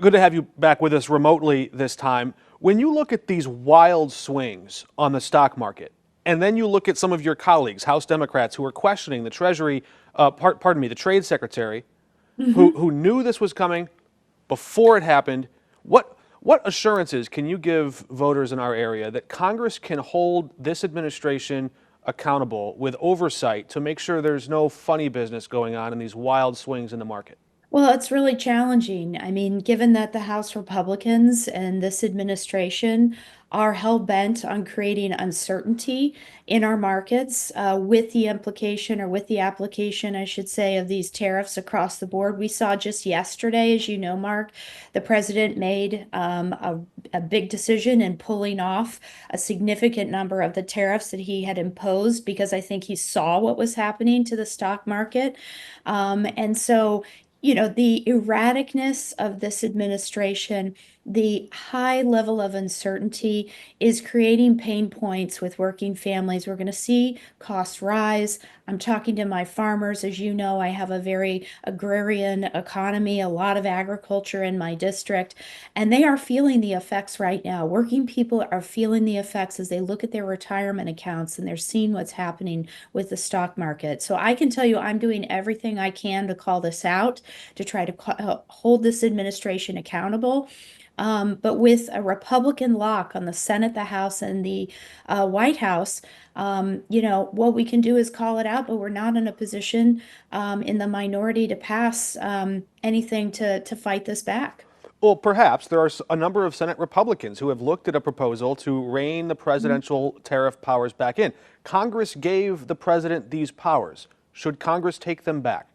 Good to have you back with us remotely this time. When you look at these wild swings on the stock market, and then you look at some of your colleagues, House Democrats, who are questioning the Treasury, pardon me, the Trade Secretary, Hmm. who knew this was coming before it happened, what assurances can you give voters in our area that Congress can hold this administration accountable with oversight to make sure there's no funny business going on in these wild swings in the market? Well, it's really challenging. I mean, given that the House Republicans and this administration are hell-bent on creating uncertainty in our markets, with the implication or with the application, I should say, of these tariffs across the board. We saw just yesterday, as you know, Mark, the president made a big decision in pulling off a significant number of the tariffs that he had imposed because I think he saw what was happening to the stock market. And so the erraticness of this administration, the high level of uncertainty is creating pain points with working families. We're going to see costs rise. I'm talking to my farmers. As you know, I have a very agrarian economy, a lot of agriculture in my district, and they are feeling the effects right now. Working people are feeling the effects as they look at their retirement accounts and they're seeing what's happening with the stock market. So I can tell you I'm doing everything I can to call this out, to try to hold this administration accountable. But with a Republican lock on the Senate, the House, and the White House, what we can do is call it out, but we're not in a position in the minority to pass anything to fight this back. Well, perhaps there are a number of Senate Republicans who have looked at a proposal to rein the presidential tariff powers back in. Congress gave the president these powers. Should Congress take them back?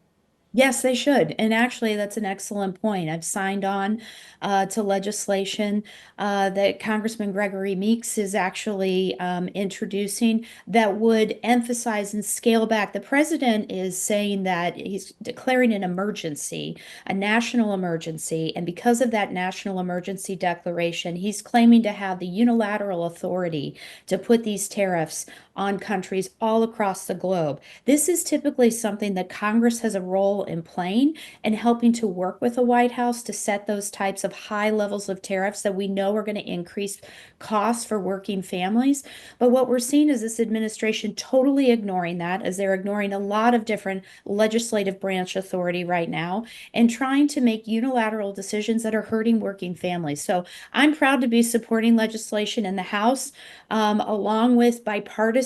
Yes, they should. And actually, that's an excellent point. I've signed on to legislation that Congressman Gregory Meeks is actually introducing that would emphasize and scale back. The president is saying that he's declaring an emergency, a national emergency. And because of that national emergency declaration, he's claiming to have the unilateral authority to put these tariffs on countries all across the globe. This is typically something that Congress has a role in playing and helping to work with the White House to set those types of high levels of tariffs that we know are going to increase costs for working families. But what we're seeing is this administration totally ignoring that, as they're ignoring a lot of different legislative branch authority right now and trying to make unilateral decisions that are hurting working families. So I'm proud to be supporting legislation in the House, along with bipartisan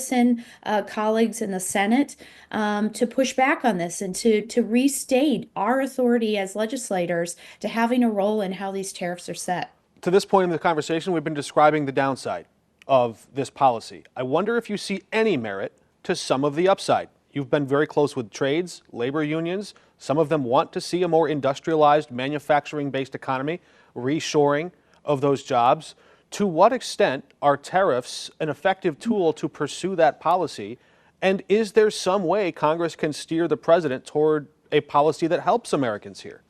colleagues in the Senate, to push back on this and to restate our authority as legislators to having a role in how these tariffs are set. To this point in the conversation, we've been describing the downside of this policy. I wonder if you see any merit to some of the upside. You've been very close with trades, labor unions. Some of them want to see a more industrialized, manufacturing-based economy, reshoring of those jobs. To what extent are tariffs an effective tool to pursue that policy? And is there some way Congress can steer the president toward a policy that helps Americans here?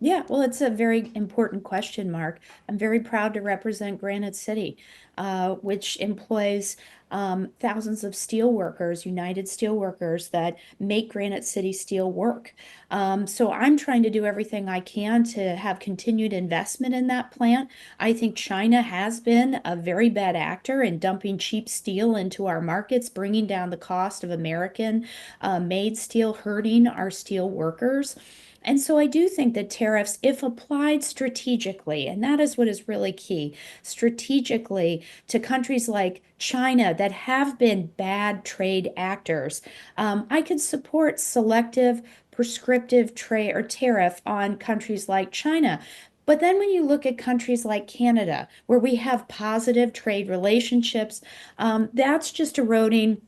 Yeah, well, it's a very important question, Mark. I'm very proud to represent Granite City, which employs thousands of steel workers, United Steelworkers, that make Granite City steel work. So I'm trying to do everything I can to have continued investment in that plant. I think China has been a very bad actor in dumping cheap steel into our markets, bringing down the cost of American made steel, hurting our steel workers. And so I do think that tariffs, if applied strategically, and that is what is really key, strategically to countries like China that have been bad trade actors, I could support selective prescriptive trade or tariff on countries like China. But then when you look at countries like Canada, where we have positive trade relationships, that's just eroding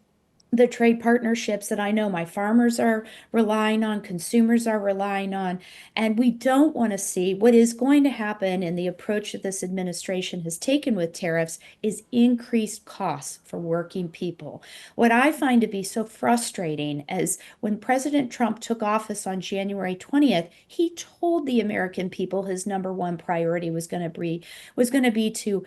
the trade partnerships that I know my farmers are relying on, consumers are relying on. And we don't want to see what is going to happen in the approach that this administration has taken with tariffs is increased costs for working people. What I find to be so frustrating is when President Trump took office on January 20th, he told the American people his number one priority was going to be to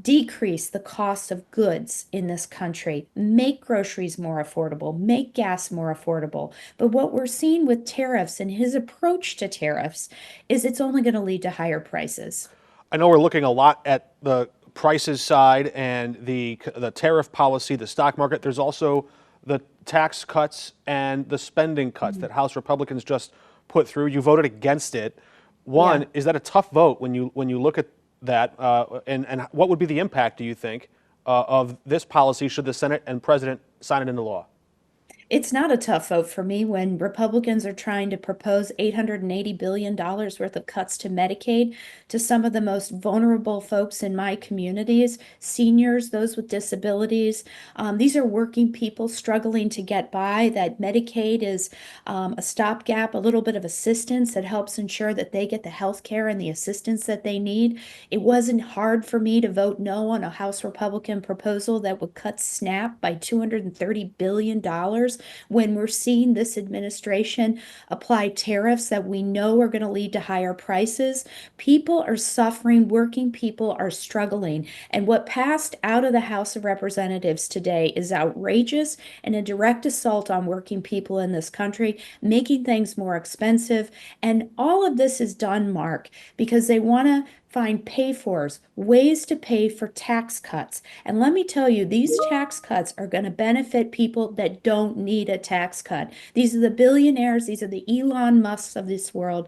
decrease the cost of goods in this country, make groceries more affordable, make gas more affordable. But what we're seeing with tariffs and his approach to tariffs is it's only going to lead to higher prices. I know we're looking a lot at the prices side and the tariff policy, the stock market. There's also the tax cuts and the spending cuts that House Republicans just put through. You voted against it. One, Yeah. is that a tough vote when you look at that? And what would be the impact, do you think, of this policy should the Senate and President sign it into law? It's not a tough vote for me when Republicans are trying to propose $880 billion worth of cuts to Medicaid to some of the most vulnerable folks in my communities, seniors, those with disabilities. These are working people struggling to get by. That Medicaid is a stopgap, a little bit of assistance that helps ensure that they get the health care and the assistance that they need. It wasn't hard for me to vote no on a House Republican proposal that would cut SNAP by $230 billion when we're seeing this administration apply tariffs that we know are going to lead to higher prices. People are suffering, working people are struggling. And what passed out of the House of Representatives today is outrageous and a direct assault on working people in this country, making things more expensive. And all of this is done, Mark, because they want to find pay-fors, ways to pay for tax cuts. And let me tell you, these tax cuts are going to benefit people that don't need a tax cut. These are the billionaires, these are the Elon Musks of this world.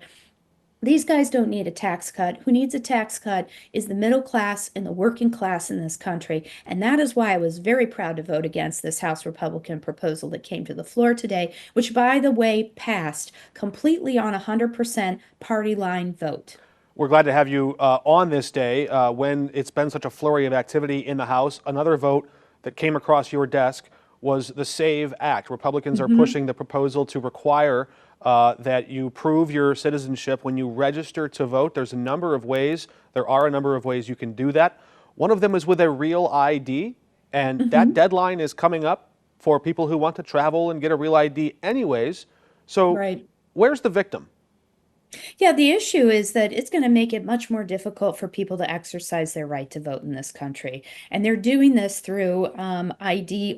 These guys don't need a tax cut. Who needs a tax cut is the middle class and the working class in this country. And that is why I was very proud to vote against this House Republican proposal that came to the floor today, which, by the way, passed completely on a 100% party line vote. We're glad to have you on this day when it's been such a flurry of activity in the House. Another vote that came across your desk was the SAVE Act. Republicans are pushing the proposal to require that you prove your citizenship when you register to vote. There are a number of ways you can do that. One of them is with a real ID, and that deadline is coming up for people who want to travel and get a real ID anyways. So Right. where's the victim? Yeah, the issue is that it's going to make it much more difficult for people to exercise their right to vote in this country. And they're doing this through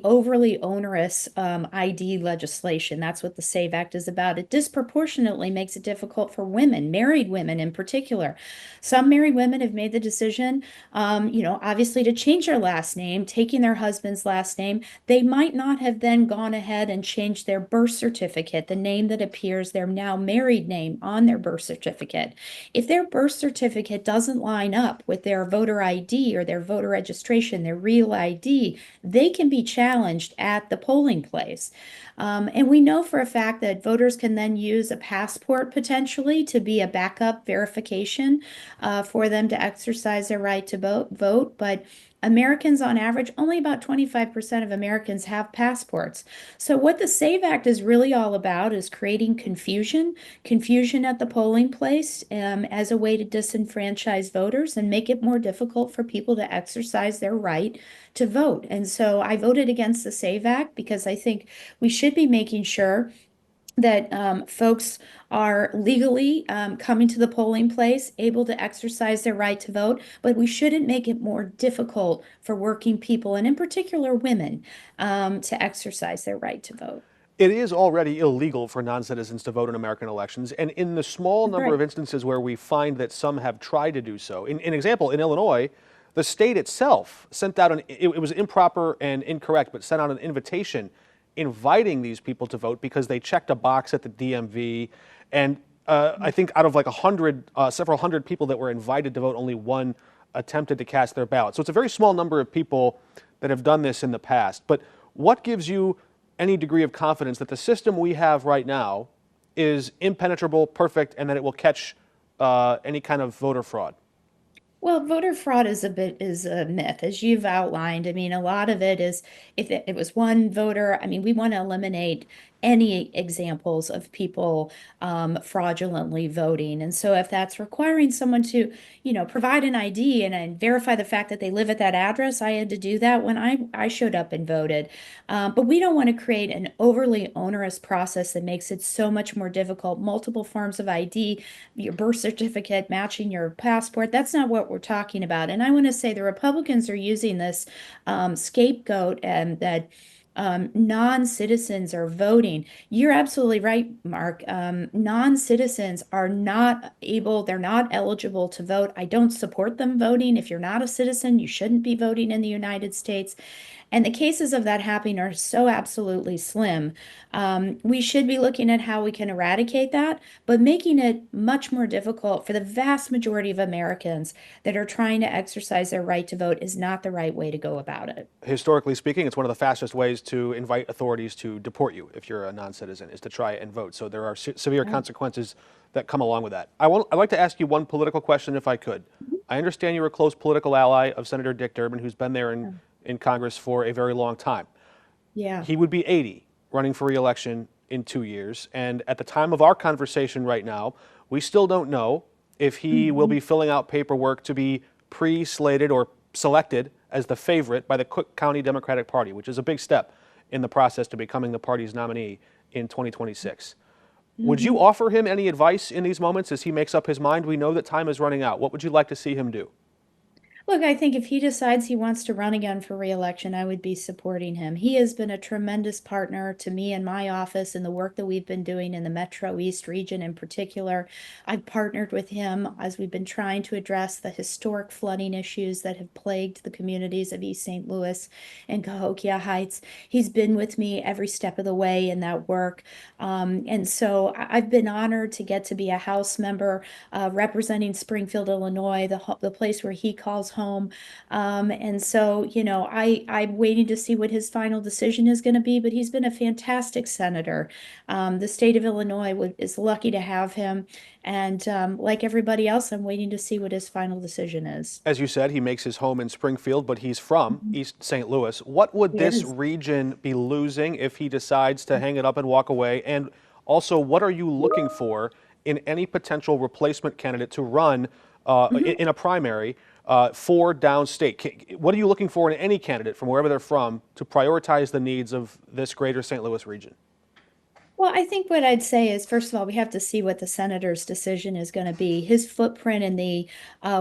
overly onerous ID legislation. That's what the SAVE Act is about. It disproportionately makes it difficult for women, married women in particular. Some married women have made the decision, obviously to change their last name, taking their husband's last name. They might not have then gone ahead and changed their birth certificate, the name that appears, their now married name on their birth certificate. If their birth certificate doesn't line up with their voter ID or their voter registration, their real ID, they can be challenged at the polling place. And we know for a fact that voters can then use a passport potentially to be a backup verification for them to exercise their right to vote. But Americans, on average, only about 25% of Americans have passports. So, what the SAVE Act is really all about is creating confusion at the polling place as a way to disenfranchise voters and make it more difficult for people to exercise their right to vote. And so, I voted against the SAVE Act because I think we should be making sure that folks are legally coming to the polling place, able to exercise their right to vote, but we shouldn't make it more difficult for working people, and in particular women, to exercise their right to vote. It is already illegal for non-citizens to vote in American elections, and in the small number of Right. instances where we find that some have tried to do so, in example, in Illinois, the state itself sent out it was improper and incorrect, but sent out an invitation inviting these people to vote because they checked a box at the DMV, and I think out of like several hundred people that were invited to vote, only one attempted to cast their ballot. So it's a very small number of people that have done this in the past. But what gives you any degree of confidence that the system we have right now is impenetrable, perfect, and that it will catch any kind of voter fraud? Well, voter fraud is a myth, as you've outlined. I mean, a lot of it is if it was one voter. I mean, we want to eliminate any examples of people fraudulently voting. And so if that's requiring someone to, provide an ID and verify the fact that they live at that address, I had to do that when I showed up and voted. But we don't want to create an overly onerous process that makes it so much more difficult. Multiple forms of ID, your birth certificate, matching your passport. That's not what we're talking about. And I want to say the Republicans are using this scapegoat and that non-citizens are voting. You're absolutely right, Mark. Non-citizens are not able, they're not eligible to vote. I don't support them voting. If you're not a citizen, you shouldn't be voting in the United States. And the cases of that happening are so absolutely slim. We should be looking at how we can eradicate that, but making it much more difficult for the vast majority of Americans that are trying to exercise their right to vote is not the right way to go about it. Historically speaking, it's one of the fastest ways to invite authorities to deport you if you're a non-citizen, is to try and vote. So there are severe consequences that come along with that. I'd like to ask you one political question, if I could. I understand you're a close political ally of Senator Dick Durbin, who's been there in Congress for a very long time. Yeah. He would be 80, running for re-election in 2 years. And at the time of our conversation right now, we still don't know if he will be filling out paperwork to be pre-slated or selected as the favorite by the Cook County Democratic Party, which is a big step in the process to becoming the party's nominee in 2026. Would you offer him any advice in these moments as he makes up his mind? We know that time is running out. What would you like to see him do? Look, I think if he decides he wants to run again for reelection, I would be supporting him. He has been a tremendous partner to me and my office in the work that we've been doing in the Metro East region in particular. I've partnered with him as we've been trying to address the historic flooding issues that have plagued the communities of East St. Louis and Cahokia Heights. He's been with me every step of the way in that work. And so I've been honored to get to be a House member representing Springfield, Illinois, the place where he calls home. And so, I'm waiting to see what his final decision is going to be, but he's been a fantastic senator. The state of Illinois is lucky to have him. And like everybody else, I'm waiting to see what his final decision is. As you said, he makes his home in Springfield, but he's from East St. Louis. What would this Yes. region be losing if he decides to hang it up and walk away? And also, what are you looking for in any potential replacement candidate to run in a primary for downstate? What are you looking for in any candidate from wherever they're from to prioritize the needs of this greater St. Louis region? Well, I think what I'd say is, first of all, we have to see what the senator's decision is going to be. His footprint and the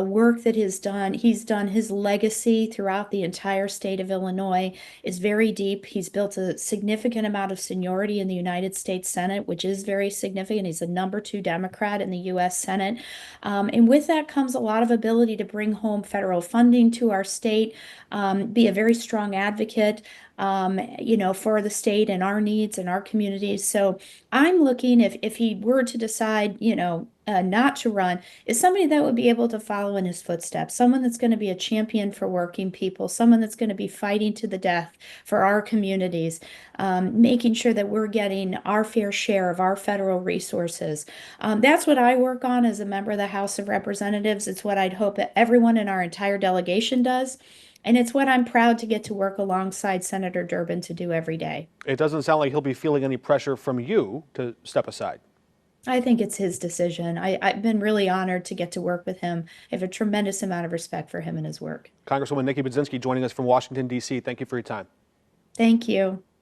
work that he's done, his legacy throughout the entire state of Illinois is very deep. He's built a significant amount of seniority in the United States Senate, which is very significant. He's the #2 Democrat in the U.S. Senate. And with that comes a lot of ability to bring home federal funding to our state, be a very strong advocate for the state and our needs and our communities. So I'm looking if he were to decide, not to run, is somebody that would be able to follow in his footsteps, someone that's going to be a champion for working people, someone that's going to be fighting to the death for our communities, making sure that we're getting our fair share of our federal resources. That's what I work on as a member of the House of Representatives. It's what I'd hope that everyone in our entire delegation does. And it's what I'm proud to get to work alongside Senator Durbin to do every day. It doesn't sound like he'll be feeling any pressure from you to step aside. I think it's his decision. I've been really honored to get to work with him. I have a tremendous amount of respect for him and his work. Congresswoman Nikki Budzinski joining us from Washington, D.C. Thank you for your time. Thank you.